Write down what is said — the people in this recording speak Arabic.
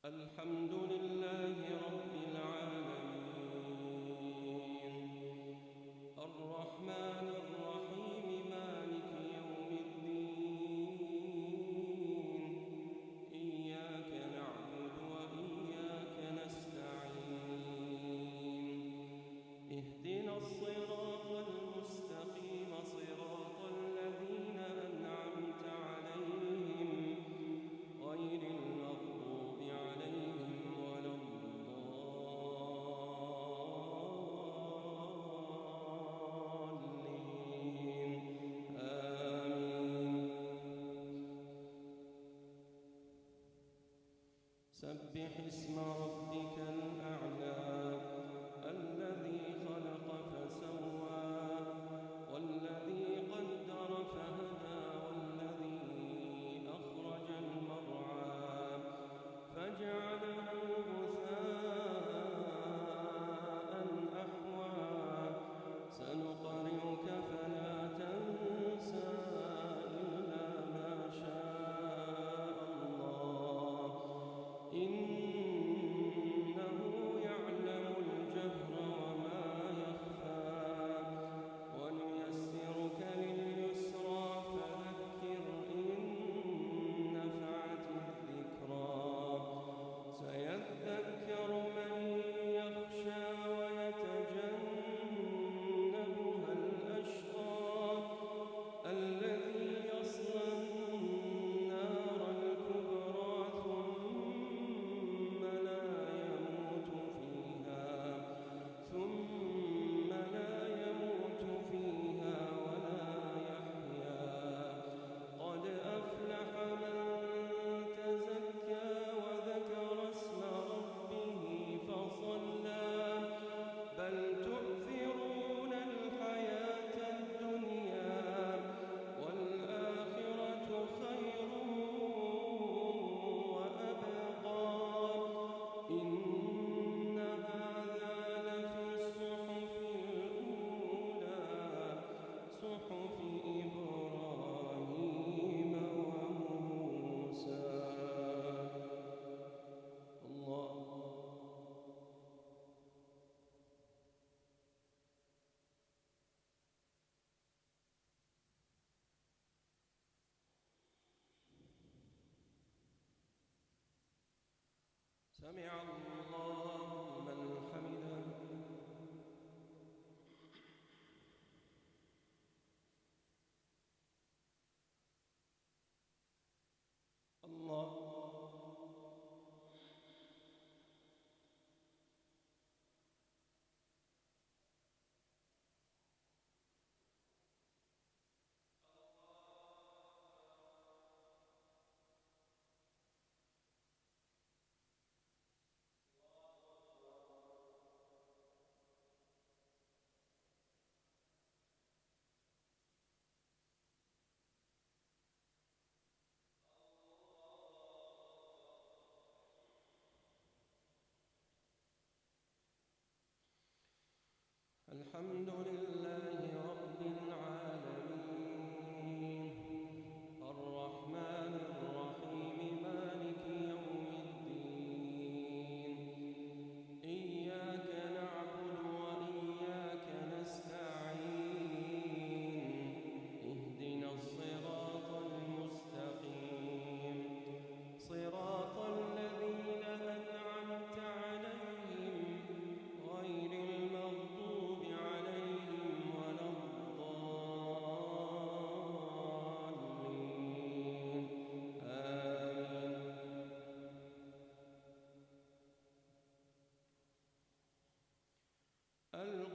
الحمد لله رب العالمين الرحمن الرحيم مالك يوم الدين إياك نعبد وإياك نستعين اهدنا الصراط المستقيم صراط الذين أنعمت عليهم غير المغضوب عليهم ولا الضالين آمين. سبح اسم ربك الأعلى الذي خلق فسوى والذي قدر فهدى والذي أخرج المرعى فجعله غثاء أحوى سنقرئك فلا تنسى إلا ما شاء الله إنه يعلم الجهر وما يخفى ونيسرك لليسرى فذكر إن نفعت الذكرى سيذكر من يخشى ويتجنبها الأشقى الذي يصلى النار الكبرى ثم لا يموت فيها ولا يحيا قد أفلح من تزكى وذكر اسم ربه فصلى بل تؤثرون الحياة الدنيا والآخرة خير وأبقى إن هذا لفي الصحف الأولى صحف إبراهيم وموسى. الله سمع الله من حمده الله الحمد لله رب العالمين الرحمن الرحيم مالك يوم الدين إياك نعبد وإياك نستعين اهدنا الصراط المستقيم صراط الذين أنعمت عليهم غير المغضوب عليهم ولا الضالين آمين.